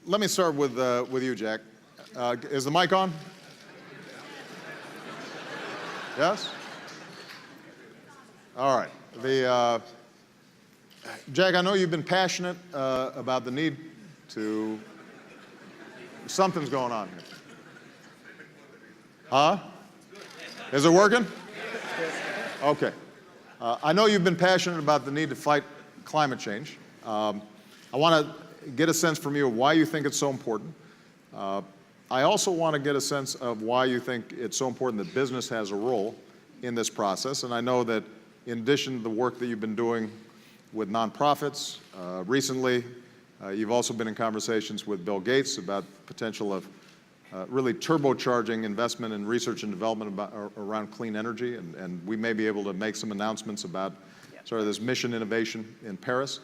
let me start with you, Jack. Is the mic on? Yes? All right. Jack, I know you've been passionate about the need to... Something's going on here. Huh? Is it working? Okay. I know you've been passionate about the need to fight climate change. I want to get a sense from you of why you think it's so important. I also want to get a sense of why you think it's so important that business has a role in this process. And I know that in addition to the work that you've been doing with nonprofits, recently you've also been in conversations with Bill Gates about the potential of really turbocharging investment in research and development around clean energy, and we may be able to make some announcements about sort of this mission innovation in Paris.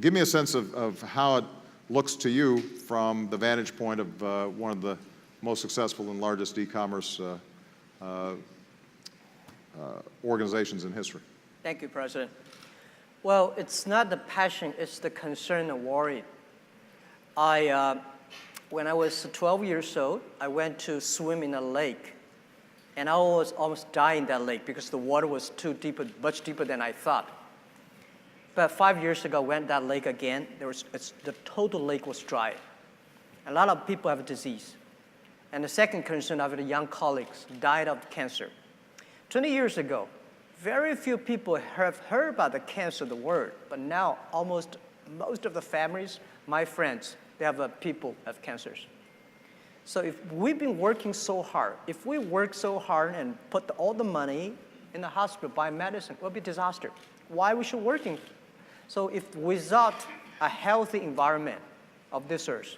Give me a sense of how it looks to you from the vantage point of one of the most successful and largest e-commerce organizations in history. Thank you, President. Well, it's not the passion, it's the concern and worry. When I was 12 years old, I went to swim in a lake. And I was almost dying in that lake because the water was too deep, much deeper than I thought. But 5 years ago, I went to that lake again. The total lake was dry. A lot of people have a disease. And the second concern of the young colleagues died of cancer. 20 years ago, very few people have heard about the cancer, the word. But now, most of the families, my friends, they have people have cancers. So if we've been working so hard, if we work so hard and put all the money in the hospital, buy medicine, it will be a disaster. Why we should working? So if without a healthy environment of this earth,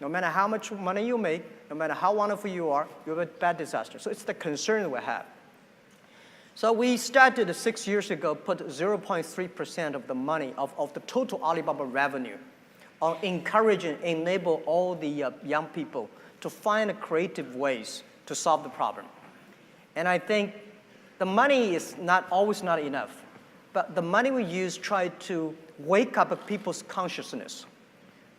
no matter how much money you make, no matter how wonderful you are, you have a bad disaster. So it's the concern we have. So we started 6 years ago, put 0.3% of the money of the total Alibaba revenue on encouraging, enable all the young people to find creative ways to solve the problem. And I think the money is always not enough, but the money we use try to wake up people's consciousness.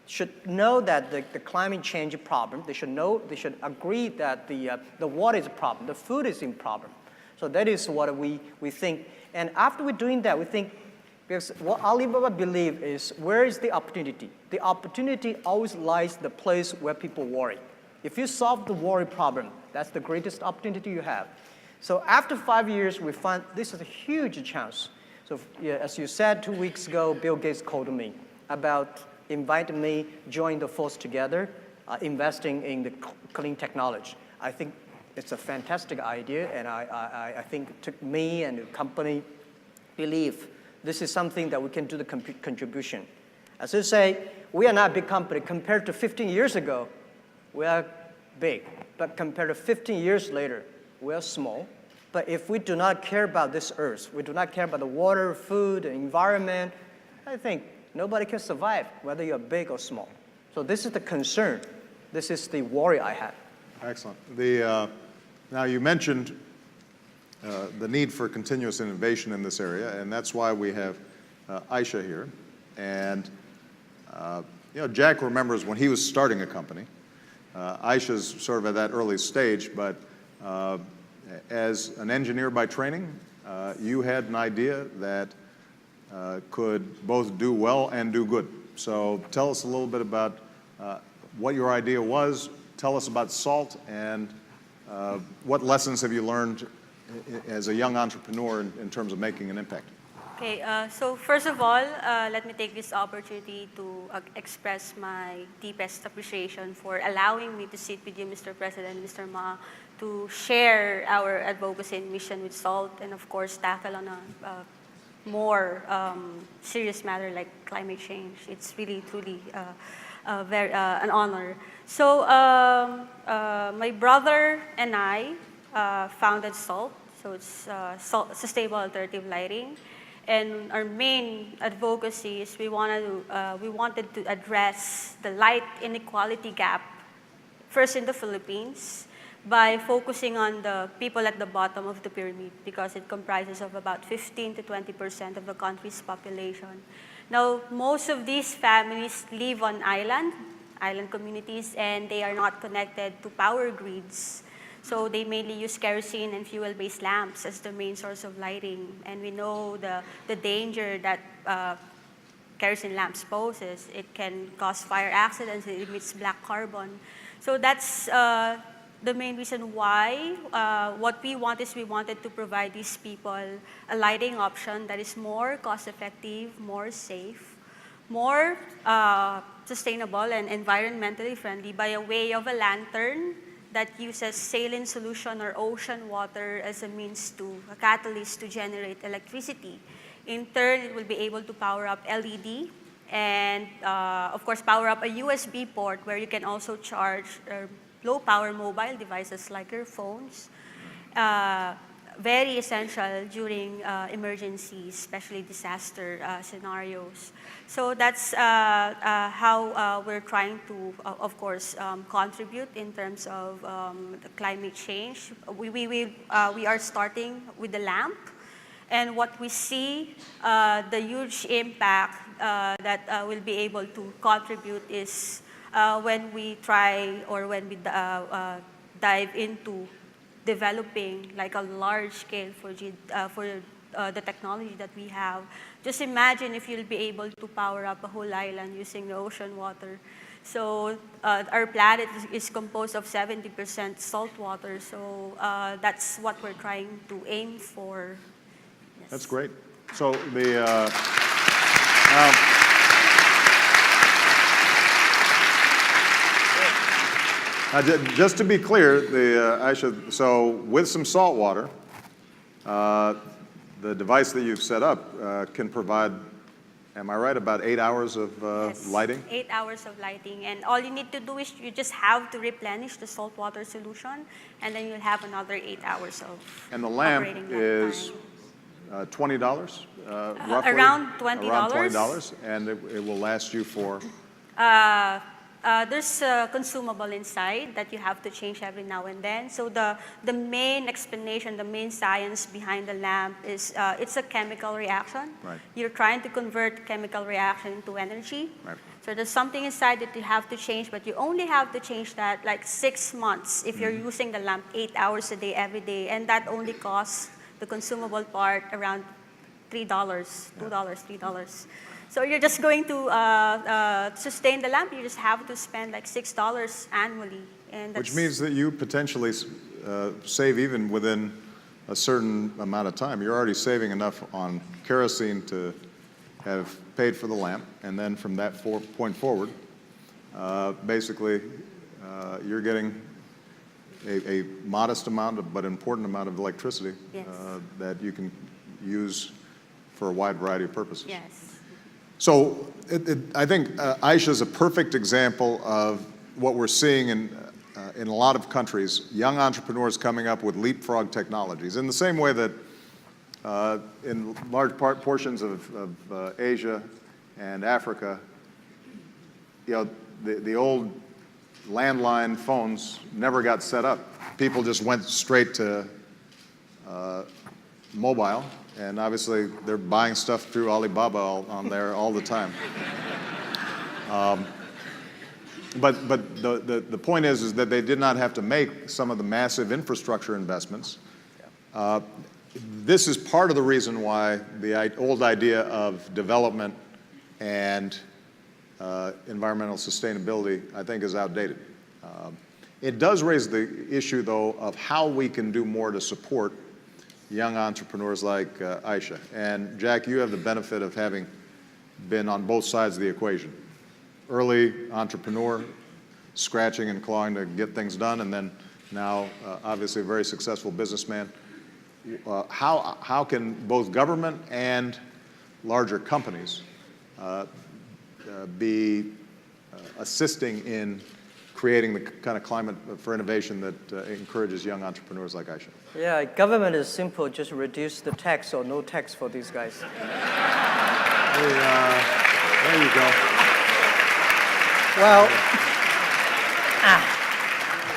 Should know that the climate change problem. They should agree that the water is a problem, the food is a problem. So that is what we think. And after we're doing that, we think, because what Alibaba believe is, where is the opportunity? The opportunity always lies the place where people worry. If you solve the worry problem, that's the greatest opportunity you have. So after 5 years, we find this is a huge chance. So as you said 2 weeks ago, Bill Gates called me about inviting me, join the force together, investing in the clean technology. I think it's a fantastic idea, and I think it took me and the company believe this is something that we can do the contribution. As I say, we are not a big company. Compared to 15 years ago, we are big. But compared to 15 years later, we are small. But if we do not care about this earth, we do not care about the water, food, the environment, I think nobody can survive, whether you're big or small. So this is the concern. This is the worry I have. Excellent. Now you mentioned the need for continuous innovation in this area, and that's why we have Aisha here. And Jack remembers when he was starting a company. Aisha's sort of at that early stage, but as an engineer by training, you had an idea that could both do well and do good. So tell us a little bit about what your idea was. Tell us about salt, and what lessons have you learned as a young entrepreneur in terms of making an impact? Okay, so first of all, let me take this opportunity to express my deepest appreciation for allowing me to sit with you, Mr. President, Mr. Ma, to share our advocacy and mission with SALT, and of course tackle on a more serious matter like climate change. It's really, truly an honor. So my brother and I founded SALT, so it's Sustainable Alternative Lighting. And our main advocacy is we wanted to address the light inequality gap, first in the Philippines, by focusing on the people at the bottom of the pyramid, because it comprises of about 15 to 20% of the country's population. Now, most of these families live on island, island communities, and they are not connected to power grids. So they mainly use kerosene and fuel-based lamps as the main source of lighting. And we know the danger that kerosene lamps poses. It can cause fire accidents, it emits black carbon. So that's the main reason why what we want is we wanted to provide these people a lighting option that is more cost-effective, more safe, more sustainable and environmentally friendly by a way of a lantern that uses saline solution or ocean water as a means to, a catalyst to generate electricity. In turn, it will be able to power up LED and, of course, power up a USB port where you can also charge low-power mobile devices like your phones. Very essential during emergencies, especially disaster scenarios. So that's how we're trying to, of course, contribute in terms of the climate change. We are starting with the lamp, and what we see, the huge impact that we'll be able to contribute is when we try or when we dive into developing like a large scale for the technology that we have. Just imagine if you'll be able to power up a whole island using the ocean water. So our planet is composed of 70% salt water, so that's what we're trying to aim for. Yes. That's great. So the just to be clear, Aisha, so with some salt water, the device that you've set up can provide, am I right, about 8 hours of Yes, lighting? 8 hours of lighting, and all you need to do is you just have to replenish the saltwater solution, and then you'll have another 8 hours of And the lamp operating is $20, roughly? Around $20. Around $20, and it will last you for? There's a consumable inside that you have to change every now and then. So the main explanation, the main science behind the lamp is it's a chemical reaction. Right. You're trying to convert chemical reaction into energy. Right. So there's something inside that you have to change, but you only have to change that like 6 months if you're using the lamp 8 hours a day every day, and that only costs the consumable part around $3, $2, $3. So you're just going to sustain the lamp. You just have to spend like $6 annually, and that's, Which means that you potentially save even within a certain amount of time. You're already saving enough on kerosene to have paid for the lamp, and then from that point forward, basically, you're getting a modest amount, but important amount of electricity Yes. that you can use for a wide variety of purposes. yes. So I think Aisha is a perfect example of what we're seeing in a lot of countries, young entrepreneurs coming up with leapfrog technologies. In the same way that in large portions of Asia and Africa, you know, the old landline phones never got set up. People just went straight to mobile. And obviously, they're buying stuff through Alibaba on there all the time. But the point is that they did not have to make some of the massive infrastructure investments. This is part of the reason why the old idea of development and environmental sustainability, I think, is outdated. It does raise the issue, though, of how we can do more to support young entrepreneurs like Aisha. And Jack, you have the benefit of having been on both sides of the equation. Early entrepreneur, scratching and clawing to get things done, and then now obviously a very successful businessman. How can both government and larger companies be assisting in creating the kind of climate for innovation that encourages young entrepreneurs like Aisha? Yeah, government is simple, just reduce the tax or no tax for these guys. There you go. Well,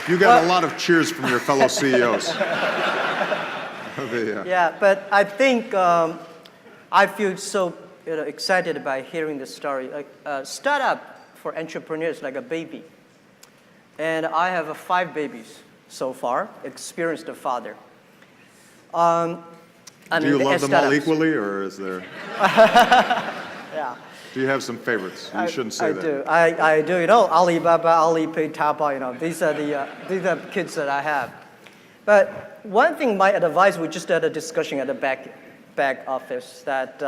You got a lot of cheers from your fellow CEOs. yeah, but I think I feel so excited by hearing the story. Like startup for entrepreneurs like a baby. And I have 5 babies so far, experienced father. Do you love them all equally, or is there? Yeah. Do you have some favorites? You shouldn't say that. I do. You know, Alibaba, Alipay, Taobao. You know, these are the kids that I have. But one thing, my advice, we just had a discussion at the back office that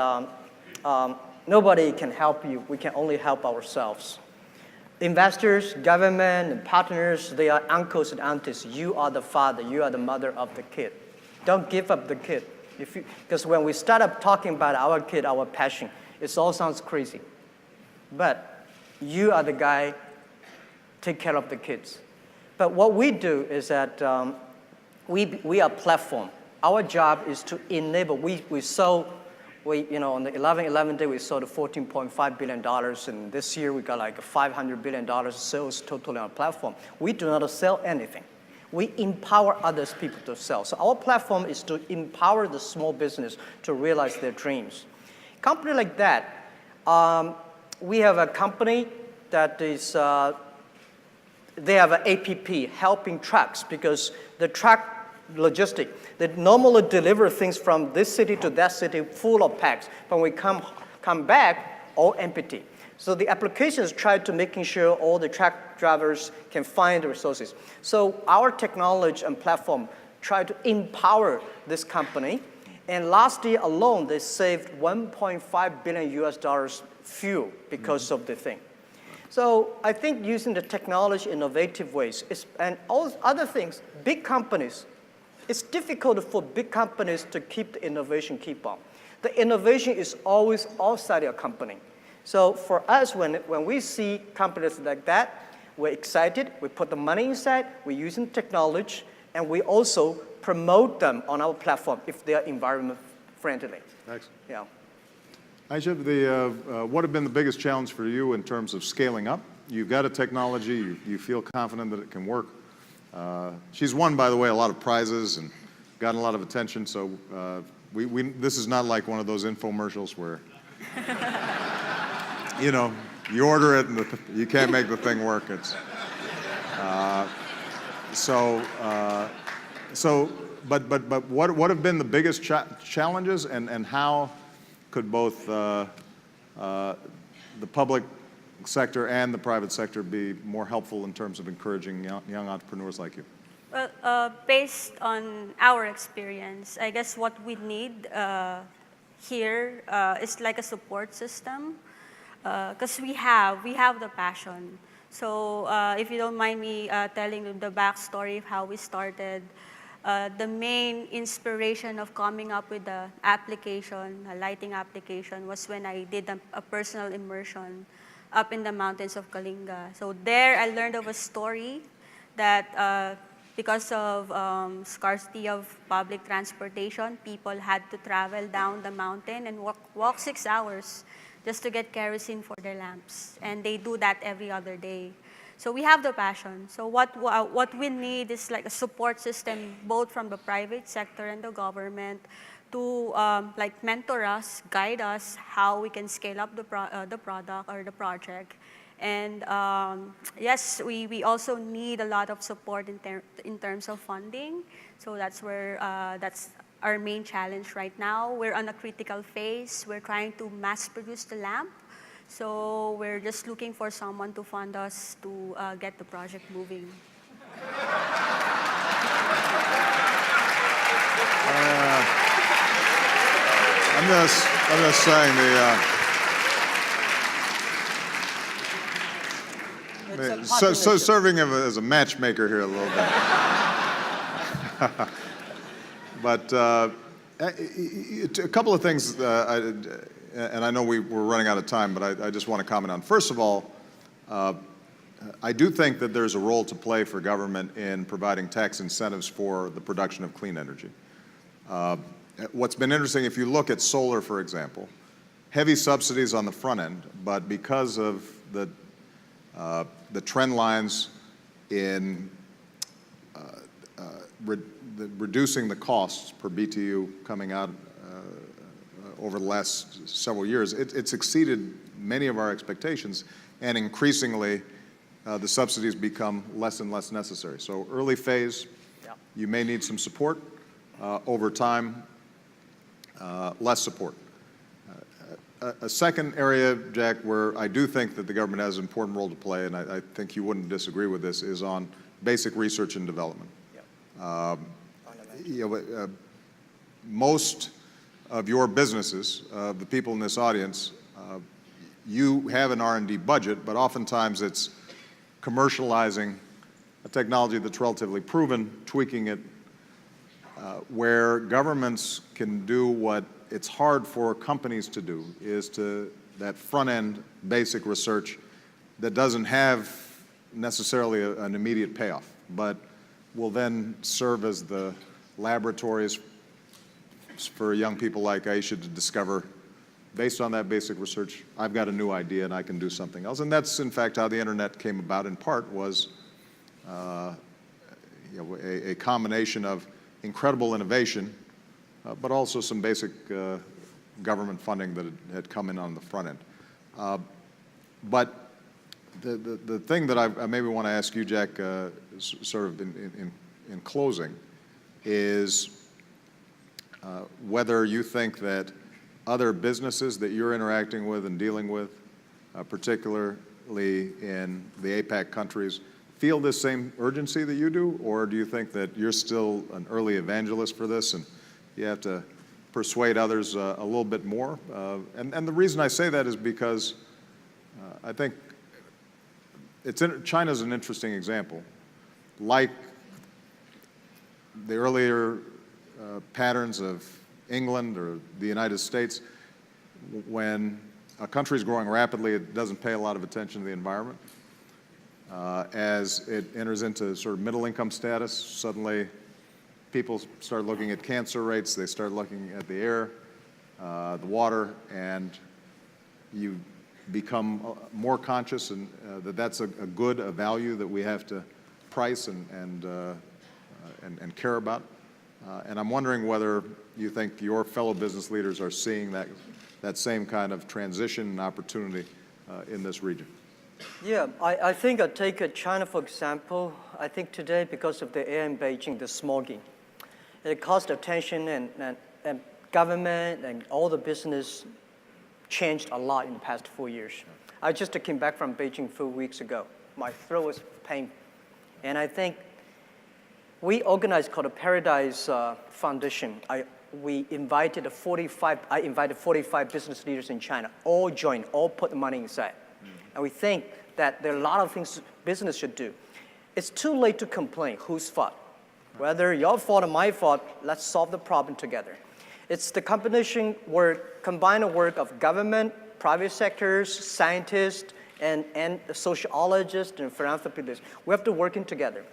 nobody can help you. We can only help ourselves. Investors, government, and partners, they are uncles and aunties. You are the father. You are the mother of the kid. Don't give up the kid. Because when we start up talking about our kid, our passion, it all sounds crazy. But you are the guy, take care of the kids. But what we do is that we are a platform. Our job is to enable. On the 11/11 day, we sold $14.5 billion, and this year we got like $500 billion sales totally on our platform. We do not sell anything. We empower others people to sell. So our platform is to empower the small business to realize their dreams. Company like that, we have a company that is, they have an APP helping trucks because the truck logistic, they normally deliver things from this city to that city full of packs. But when we come back, all empty. So the applications try to making sure all the truck drivers can find the resources. So our technology and platform try to empower this company. And last year alone, they saved $1.5 billion fuel because of the thing. So I think using the technology in innovative ways, and all other things, big companies, it's difficult for big companies to keep the innovation keep on. The innovation is always outside your company. So for us, when we see companies like that, we're excited, we put the money inside, we're using technology, and we also promote them on our platform if they are environment friendly. Excellent. Yeah. Aisha, what have been the biggest challenge for you in terms of scaling up? You've got a technology, you feel confident that it can work. She's won, by the way, a lot of prizes and gotten a lot of attention, so this is not like one of those infomercials where, you order it and you can't make the thing work. But what have been the biggest challenges, and how could both the public sector and the private sector be more helpful in terms of encouraging young entrepreneurs like you? Well, based on our experience, I guess what we need here is like a support system, because we have the passion. So if you don't mind me telling you the backstory of how we started, the main inspiration of coming up with the application, a lighting application, was when I did a personal immersion up in the mountains of Kalinga. So there I learned of a story that because of scarcity of public transportation, people had to travel down the mountain and walk 6 hours just to get kerosene for their lamps. And they do that every other day. So we have the passion. So what we need is like a support system, both from the private sector and the government, to like mentor us, guide us how we can scale up the product or the project. And yes, we also need a lot of support in terms of funding. So that's where that's our main challenge right now. We're on a critical phase. We're trying to mass produce the lamp. So we're just looking for someone to fund us to get the project moving. I'm just saying serving as a matchmaker here a little bit. But a couple of things, and I know we're running out of time, but I just want to comment on. First of all, I do think that there's a role to play for government in providing tax incentives for the production of clean energy. What's been interesting, if you look at solar, for example, heavy subsidies on the front end, but because of the trend lines in reducing the costs per BTU coming out over the last several years, it's exceeded many of our expectations. and increasingly the subsidies become less and less necessary. So early phase, you may need some support. Over time, less support. A second area, Jack, where I do think that the government has an important role to play, and I think you wouldn't disagree with this, is on basic research and development. Most of your businesses, the people in this audience, you have an R&D budget, but oftentimes it's commercializing a technology that's relatively proven, tweaking it, where governments can do what it's hard for companies to do, is to that front-end basic research that doesn't have necessarily an immediate payoff, but will then serve as the laboratories for young people like Aisha to discover, based on that basic research, I've got a new idea and I can do something else. And that's, in fact, how the internet came about, in part, was a combination of incredible innovation, but also some basic government funding that had come in on the front end. But the thing that I maybe want to ask you, Jack, sort of in closing, is whether you think that other businesses that you're interacting with and dealing with, particularly in the APAC countries, feel this same urgency that you do, or do you think that you're still an early evangelist for this and you have to persuade others a little bit more? And the reason I say that is because I think China's an interesting example. Like the earlier patterns of England or the United States, when a country is growing rapidly, it doesn't pay a lot of attention to the environment. As it enters into sort of middle income status, suddenly people start looking at cancer rates, they start looking at the air, the water, and you become more conscious and that's a good, a value that we have to price and care about. And I'm wondering whether you think your fellow business leaders are seeing that same kind of transition and opportunity in this region. Yeah, I think I take China, for example. I think today, because of the air in Beijing, the smogging, it caused attention and government and all the business changed a lot in the past 4 years. I just came back from Beijing 4 weeks ago. My throat was painful. And I think we organized called a Paradise Foundation. I invited 45 business leaders in China. All joined, all put the money inside. And we think that there are a lot of things business should do. It's too late to complain whose fault. Whether your fault or my fault, let's solve the problem together. It's the combined work of government, private sectors, scientists, and sociologists and philanthropists. We have to work in together.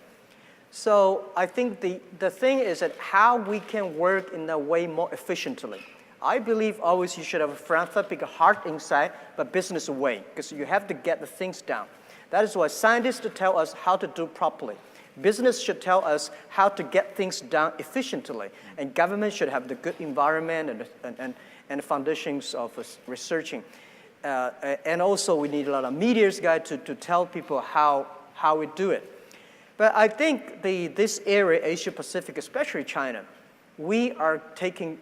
So I think the thing is that how we can work in a way more efficiently. I believe always you should have a philanthropic heart inside, but business way, because you have to get the things down. That is why scientists tell us how to do properly. Business should tell us how to get things done efficiently, and government should have the good environment and foundations of researching. And also we need a lot of media's guide to tell people how we do it. But I think this area, Asia Pacific, especially China, we are taking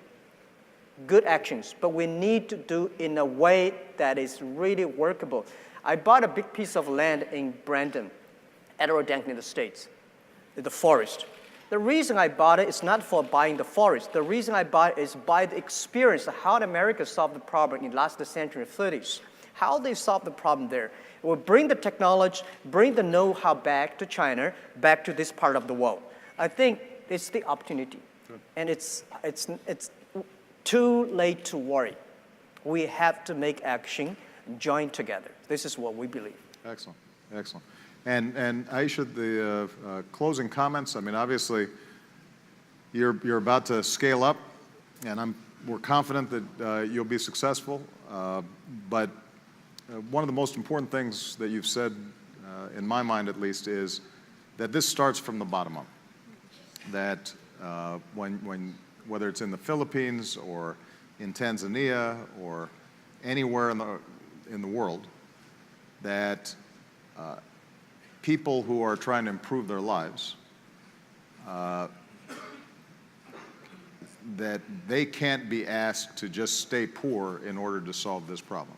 good actions, but we need to do in a way that is really workable. I bought a big piece of land in Brandon, Adirondack in the States, the forest. The reason I bought it is not for buying the forest. The reason I bought it is by the experience of how America solved the problem in the last century, 30s. How they solved the problem there. It will bring the technology, bring the know-how back to China, back to this part of the world. I think it's the opportunity. Good. And it's too late to worry. We have to make action, join together. This is what we believe. Excellent, excellent. And Aisha, the closing comments. I mean, obviously, you're about to scale up, and we're confident that you'll be successful. But one of the most important things that you've said, in my mind at least, is that this starts from the bottom up. That whether it's in the Philippines or in Tanzania or anywhere in the world, that people who are trying to improve their lives, that they can't be asked to just stay poor in order to solve this problem.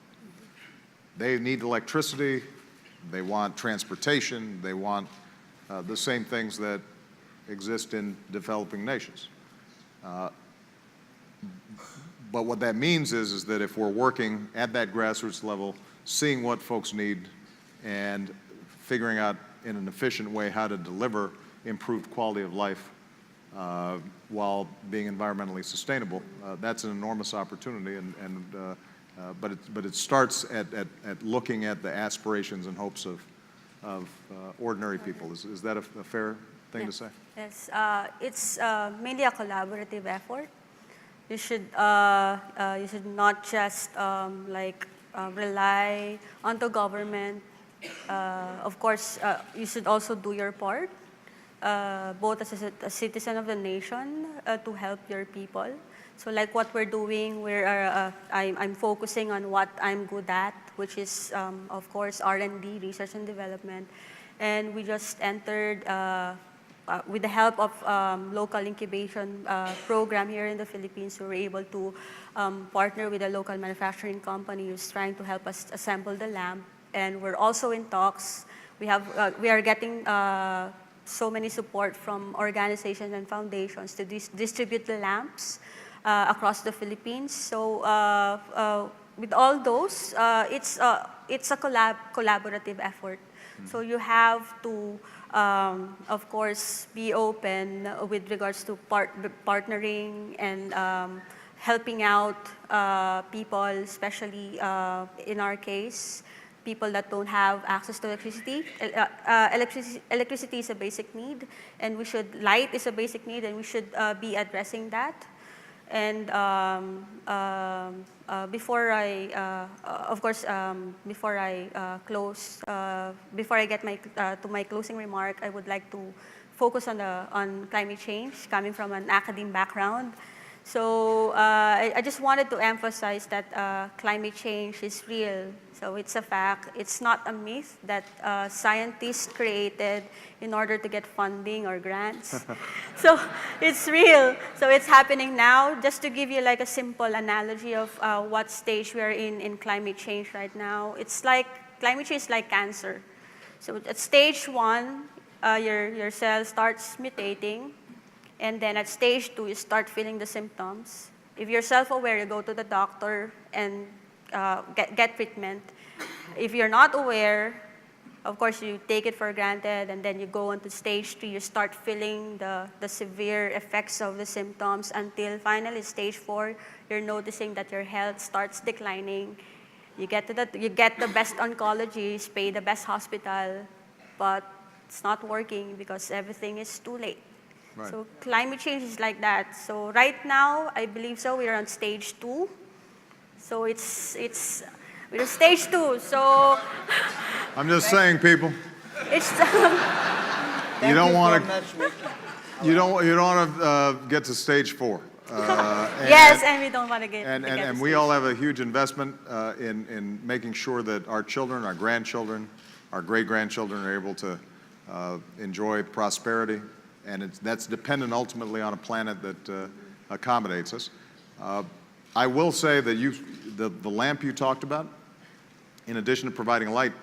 They need electricity, they want transportation, they want the same things that exist in developing nations. But what that means is that if we're working at that grassroots level, seeing what folks need and figuring out in an efficient way how to deliver improved quality of life while being environmentally sustainable, that's an enormous opportunity. But it starts at looking at the aspirations and hopes of ordinary people. Is that a fair thing to say? Yes, it's mainly a collaborative effort. You should not just rely on the government. Of course, you should also do your part, both as a citizen of the nation to help your people. So like what we're doing, I'm focusing on what I'm good at, which is, of course, R&D, research and development. And we just entered, with the help of local incubation program here in the Philippines, we were able to partner with a local manufacturing company who's trying to help us assemble the lamp. And we're also in talks. We are getting so many support from organizations and foundations to distribute the lamps across the Philippines. So with all those, it's a collaborative effort. So you have to, of course, be open with regards to partnering and helping out people, especially in our case, people that don't have access to electricity. Electricity is a basic need, and light is a basic need, and we should be addressing that. And before I get to my closing remark, I would like to focus on climate change, coming from an academic background. So I just wanted to emphasize that climate change is real. So it's a fact. It's not a myth that scientists created in order to get funding or grants. So it's real. So it's happening now. Just to give you like a simple analogy of what stage we are in climate change right now, it's like climate change is like cancer. So at stage 1, your cell starts mutating. And then at stage 2, you start feeling the symptoms. If you're self-aware, you go to the doctor and get treatment. If you're not aware, of course, you take it for granted, and then you go on to stage 3, you start feeling the severe effects of the symptoms until finally stage 4, you're noticing that your health starts declining. You get the best oncologists, pay the best hospital, but it's not working because everything is too late. Right. So climate change is like that. So right now, I believe so, we're on stage 2. So we're stage 2. So I'm just saying, people. It's You don't want to get to stage 4. yes, and we don't want to get. And we all have a huge investment in making sure that our children, our grandchildren, our great-grandchildren are able to enjoy prosperity. And that's dependent ultimately on a planet that accommodates us. I will say that the lamp you talked about, in addition to providing light,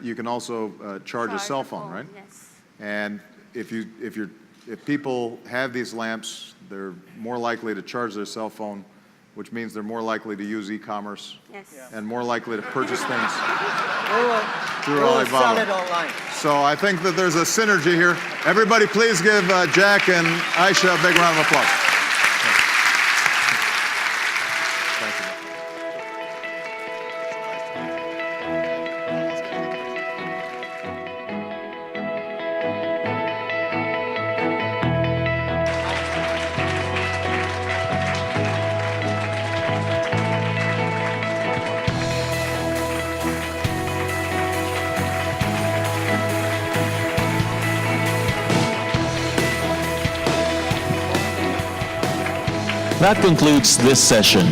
you can also charge a cell phone, right? Yes. And if people have these lamps, they're more likely to charge their cell phone, which means they're more likely to use e-commerce. Yes. Yeah. And more likely to purchase things We will sell it online. So I think that there's a synergy here. Everybody please give Jack and Aisha a big round of applause. Thank you. That concludes this session.